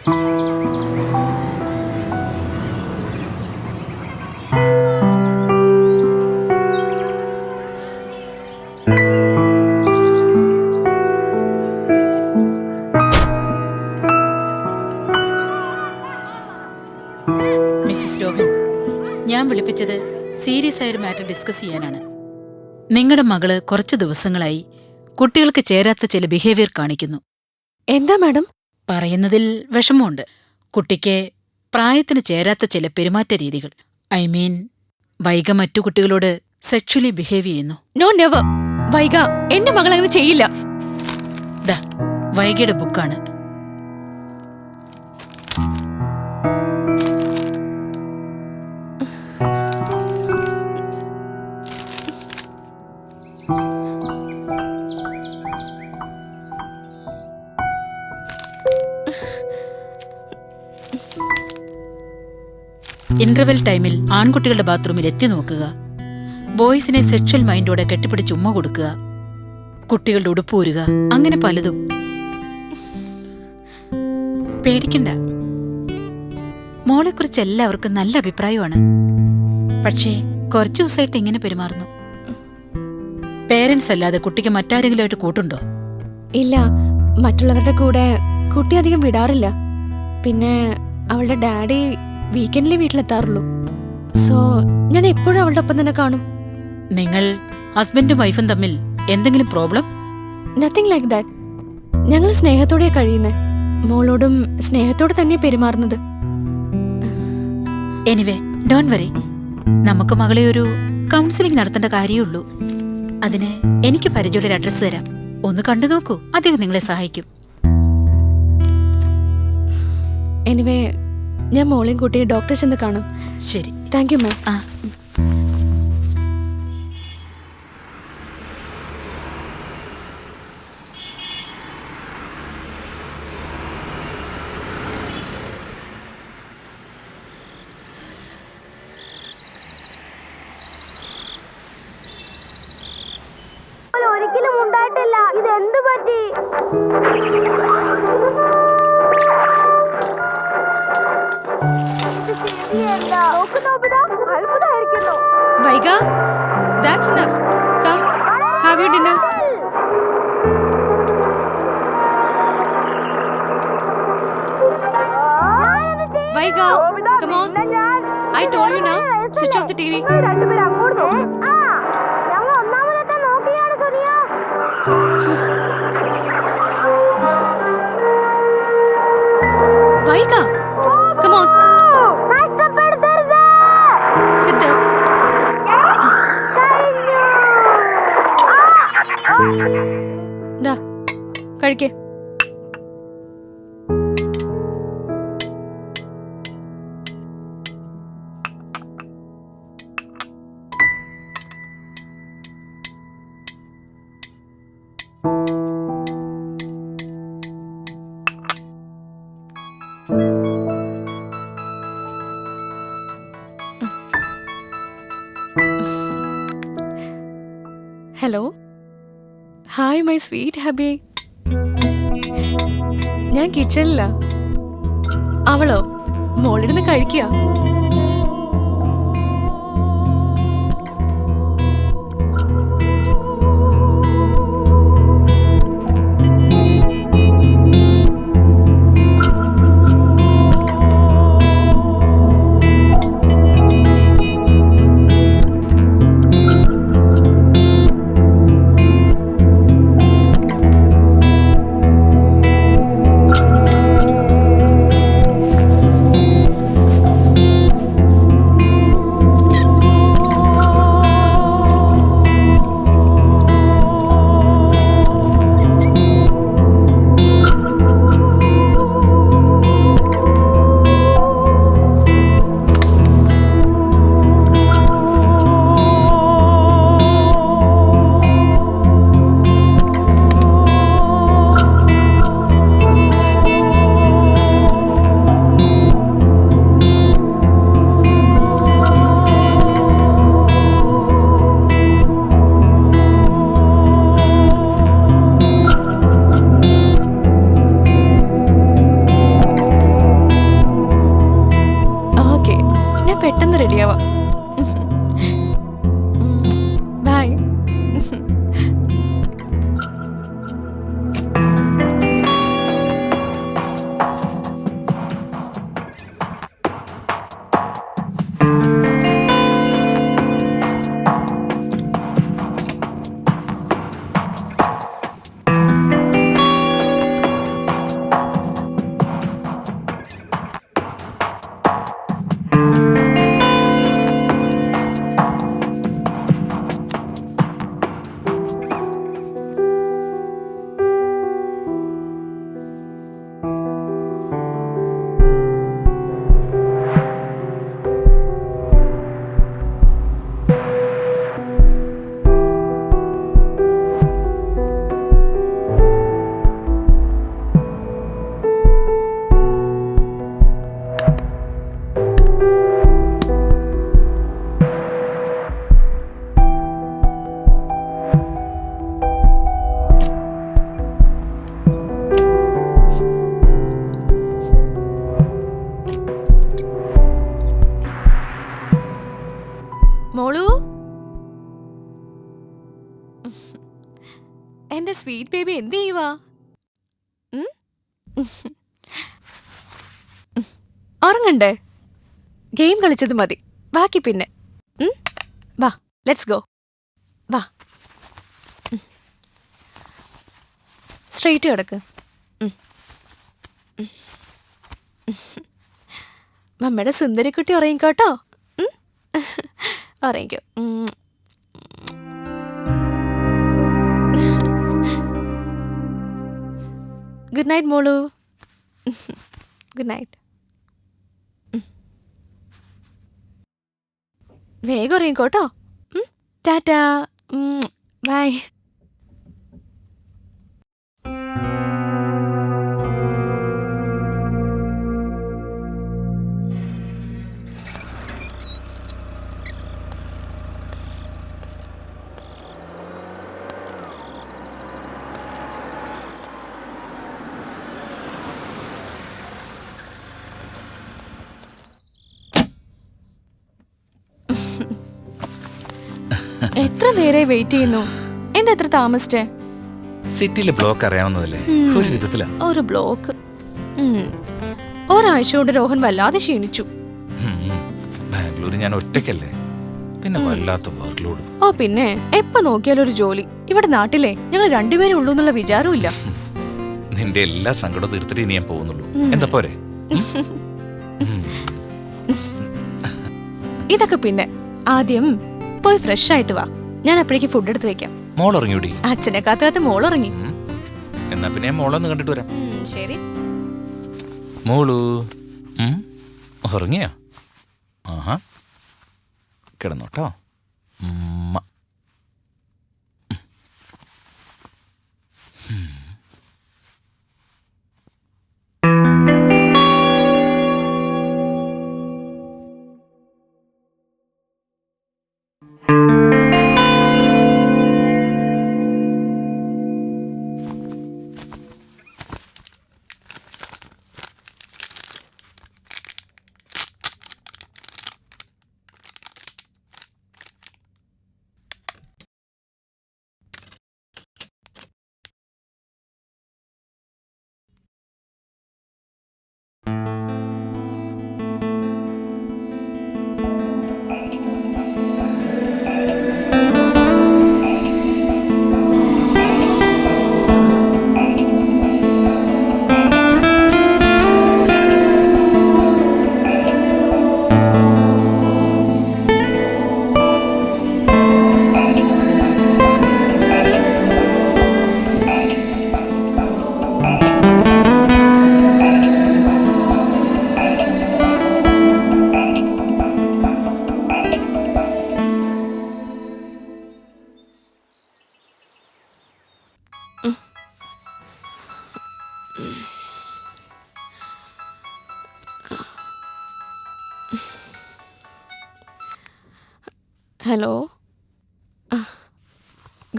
Mrs Rohan, ഞാൻ വിളിപ്പിച്ചത് serious ആയൊരു matter discuss ചെയ്യാനാണ്. നിങ്ങളുടെ മകള് കുറച്ചു ദിവസങ്ങളായി കുട്ടികൾക്ക് ചേരാത്ത ചില ബിഹേവിയർ കാണിക്കുന്നു. എന്താ മാഡം? പറയുന്നതിൽ വിഷമമുണ്ട്. കുട്ടിക്ക് പ്രായത്തിന് ചേരാത്ത ചില പെരുമാറ്റ രീതികൾ. ഐ മീൻ, വൈഗ മറ്റു കുട്ടികളോട് സെക്ഷലി ബിഹേവ് ചെയ്യുന്നു. No never. വൈഗ എന്റെ മകൾ അങ്ങനെ ചെയ്യില്ല. ദാ വൈഗയുടെ ബുക്കാണ്. ഇന്റർവെൽ ടൈമിൽ ആൺകുട്ടികളുടെ ബാത്റൂമിൽ എത്തി നോക്കുക, ബോയ്സിനെ സെക്ഷൽ മൈൻഡോടെ കെട്ടിപ്പിടിച്ച് ഉമ്മ കൊടുക്കുക, കുട്ടികളുടെ ഉടുപ്പൂരുക, അങ്ങനെ പലതും. പേടിക്കണ്ട, മോളെക്കുറിച്ച് എല്ലാവർക്കും നല്ല അഭിപ്രായമാണ്. പക്ഷേ കുറച്ചു ദിവസമായിട്ട് ഇങ്ങനെ പെരുമാറുന്നു. പേരൻസ് അല്ലാതെ കുട്ടിക്ക് മറ്റാരെങ്കിലുമായിട്ട് കൂട്ടുണ്ടോ? ഇല്ല, മറ്റുള്ളവരുടെ കൂടെ കുട്ടി അധികം വിടാറില്ല. പിന്നെ അവളുടെ ഡാഡി വീക്കെൻഡിൽ വീട്ടിലെത്താറുള്ളൂ. സോ ഞാൻ എപ്പോഴും അവളുടെ ഒപ്പം തന്നെ കാണും. നിങ്ങൾ ഹസ്ബൻഡും വൈഫും തമ്മിൽ എന്തെങ്കിലും പ്രോബ്ലം? Nothing like that. ഞങ്ങൾ സ്നേഹത്തോടെ കഴിയുന്നേ. മോളോടും സ്നേഹത്തോടെ തന്നെ പെരുമാറുന്നത്. Anyway, don't worry. നമുക്ക് മകളെ ഒരു കൗൺസിലിംഗ് നടത്തേണ്ട കാര്യമുള്ളൂ. അതിന് എനിക്ക് പരിചയമുള്ളൊരു അഡ്രസ് തരാം. ഒന്ന് കണ്ടു നോക്കൂ, അദ്ദേഹം നിങ്ങളെ സഹായിക്കും. എനിവേ, ഞാൻ മോളെയും കുട്ടിയെ ഡോക്ടറെ ചെന്ന് കാണും. ശരി, താങ്ക് യു മാം. ഒരിക്കലും ഉണ്ടായിട്ടില്ല. ഇതെന്ത് പറ്റി? Vaiga, that's enough. Come, have your dinner. Vaiga, come on. I told you now. Switch off the TV. Vaiga, come on. Sit there. Da, കഴിക്കേ. Hello, hi my sweet hubby. ഞാൻ കിച്ചണിലാ. അവളോ മോളിരുന്ന് കഴിക്കുക. മോളു, എന്റെ സ്വീറ്റ് ബേബി എന്ത് ചെയ്യുവാ? ഉറങ്ങണ്ടേ? ഗെയിം കളിച്ചത് മതി, ബാക്കി പിന്നെ. വാ, ലെറ്റ്സ് ഗോ. വാ, സ്ട്രെയിറ്റ് കിടക്ക്. മമ്മയുടെ സുന്ദരിക്കുട്ടി ഉറങ്ങിക്കോട്ടോ. ഉറങ്ങിക്കോ. ഗുഡ് നൈറ്റ് മോളു. Good night. വേഗം ഉറങ്ങിക്കോട്ടോ. ടാറ്റാ, ബൈ. എത്ര നേരമായി വെയിറ്റ് ചെയ്യുന്നു? എന്താ എത്ര താമസിച്ചേ? സിറ്റിയിലെ ബ്ലോക്ക് അറിയാവുന്നതല്ലേ, ഒരു വിധത്തിലാ. ഒരു ബ്ലോക്ക്. ഒരാഴ്ച കൊണ്ട് രോഹൻ വല്ലാതെ ക്ഷീണിച്ചു. ബാംഗ്ലൂർ ഞാൻ ഒറ്റയ്ക്കല്ലേ, പിന്നെ വല്ലാത്ത വർക്ക് ലോഡ്. ഓ പിന്നെ എപ്പോ നോക്കിയാലും ഒരു ജോലി. ഇവിടെ നാട്ടിലെ ഞങ്ങൾ രണ്ടുപേരും ഉള്ളൂ എന്നുള്ള വിചാരവും ഇല്ല. നിന്റെ എല്ലാ സങ്കടവും തീർത്തിട്ട് ഇനി ഞാൻ പോകുന്നുള്ളൂ. എന്താ പോരെ? ഇതൊക്കെ പിന്നെ. ആദ്യം പോയി ഫ്രഷ് ആയിട്ട് വാ, ഞാൻ അപ്പോഴേക്ക് ഫുഡ് എടുത്ത് വെക്കാം. മോൾ ഉറങ്ങിയോടി? അച്ഛനെ കാത്ത് മോളുറങ്ങി. എന്നാ പിന്നെ ഞാൻ മോളൊന്ന് കണ്ടിട്ട് വരാം. ശരി. മോളു ഉറങ്ങിയോ? ആഹാ, കിടന്നോട്ടോ. Hello,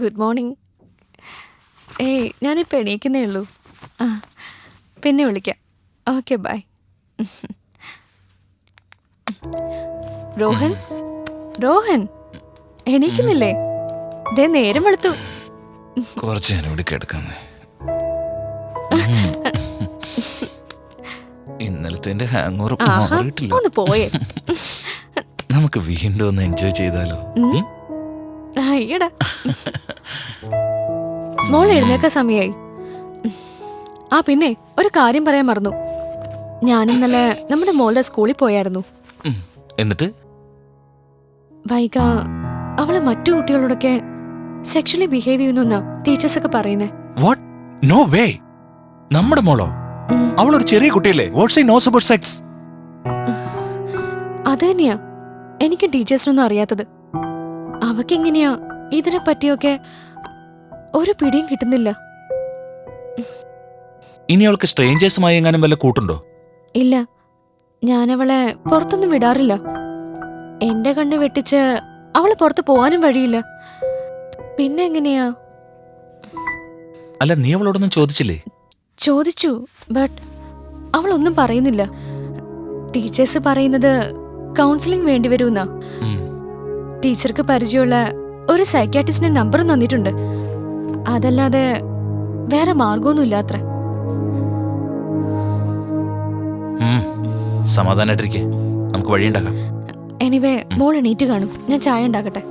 good morning. ഏയ് ഞാനിപ്പോൾ എണീക്കുന്നേ ഉള്ളൂ. പിന്നെ വിളിക്കാം. Okay, bye. രോഹൻ, രോഹൻ എണീക്കുന്നില്ലേ? ദേ നേരം വെളുത്തു. കുറച്ച് നേരം കൂടി കിടക്കാന്ന്. ഇന്നലത്തെ ഹാങ് ഓവർ ആഹാ, മാറിയിട്ടില്ല. ഒന്ന് പോയേ. നമുക്ക് വീണ്ടും ഒന്ന് എൻജോയ് ചെയ്താലോ? അയ്യടാ. മോൾ എഴുന്നേക്ക സമയായി. ആ പിന്നെ ഒരു കാര്യം പറയാൻ മറന്നു. ഞാനിന്നലെ നമ്മുടെ മോളുടെ സ്കൂളിൽ പോയായിരുന്നു. എന്നിട്ട് വൈക അവള് മറ്റു കുട്ടികളോടൊക്കെ സെക്ഷലി ബിഹേവ് ചെയ്യുന്ന ടീച്ചേഴ്സ് ഒക്കെ പറയുന്നേ. വാട്ട്? No way. നമ്മുടെ മോളോ? അവളൊരു ചെറിയ കുട്ടിയല്ലേ. What's I knows about sex? അത് തന്നെയാ എനിക്ക് ടീച്ചേഴ്സിനൊന്നും അറിയാത്തത്. അവക്കെങ്ങനെയാ ഇതിനെ പറ്റിയൊക്കെ ഒരു പിടിയും കിട്ടുന്നില്ല. ഇനി അവൾക്ക് സ്ട്രേഞ്ചേഴ്സുമായി എങ്ങാനും വല്ല കൂട്ടുണ്ടോ? ഇല്ല, ഞാനവളെ പുറത്തൊന്നും വിടാറില്ല. എന്റെ കണ്ണ് വെട്ടിച്ച് അവള് പുറത്ത് പോവാനും വഴിയില്ല. പിന്നെ എങ്ങനെയാ? അല്ല, നീ അവളോടൊന്നും ചോദിച്ചില്ലേ? ചോദിച്ചു, ബട്ട് അവളൊന്നും പറയുന്നില്ല. ടീച്ചേഴ്സ് പറയുന്നത് കൗൺസിലിംഗ് വേണ്ടിവരുമെന്നാ. ടീച്ചർക്ക് പരിചയമുള്ള ഒരു സൈക്യാട്രിസ്റ്റിന്റെ നമ്പറും തന്നിട്ടുണ്ട്. അതല്ലാതെ വേറെ മാർഗമൊന്നുമില്ലാത്ര. സമാധാനായിട്ടിരിക്കെ, നമുക്ക് വഴിയുണ്ടാക്കാം. എനിവേ, മോൾ എണീറ്റ് കാണും. ഞാൻ ചായ ഉണ്ടാക്കട്ടെ.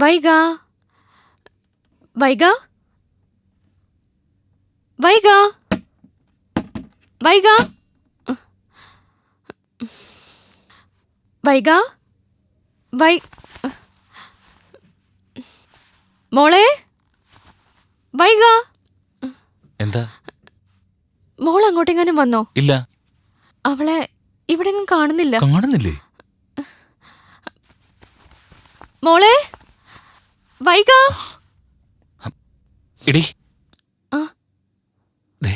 വൈക വൈക വൈക വൈക വൈക വൈ മോളെ വൈക. എന്താ? മോൾ അങ്ങോട്ടെങ്ങാനും വന്നോ? ഇല്ല. അവളെ ഇവിടെങ്ങും കാണുന്നില്ല. കാണുന്നില്ലേ? മോളെ വൈക. എടി, ആ. ദേ.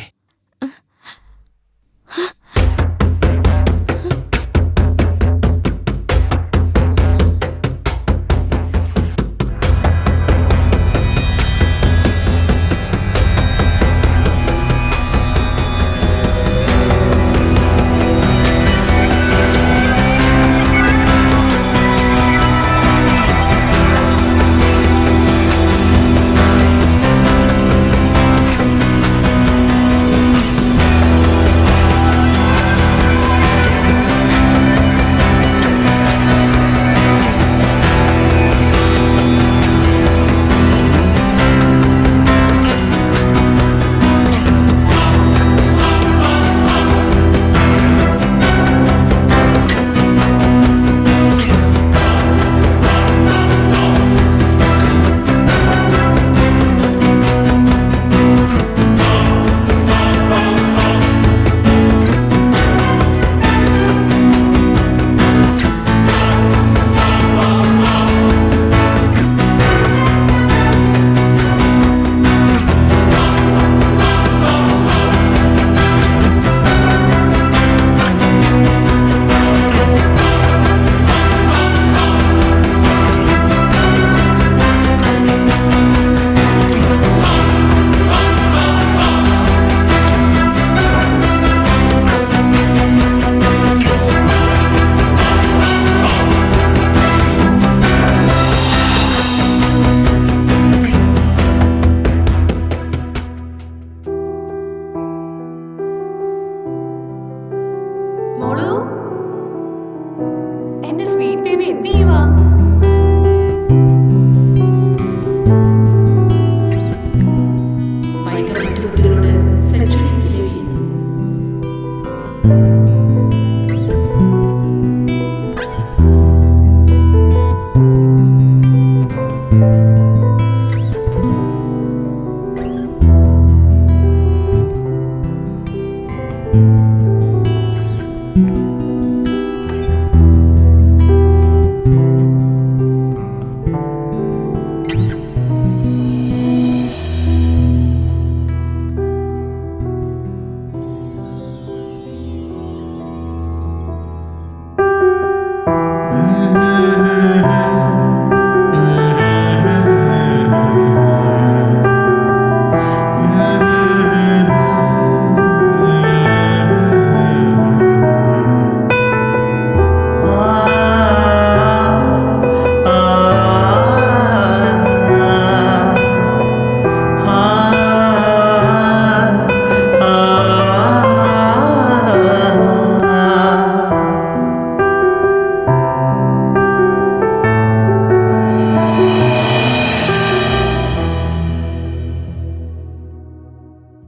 മോളു, എന്റെ സ്വീറ്റ് ബേബി എന്ത് ചെയ്യുവാ? വൈക മറ്റു കുട്ടികളോട് സെക്ഷലി ബിഹേവ് ചെയ്യുന്നു.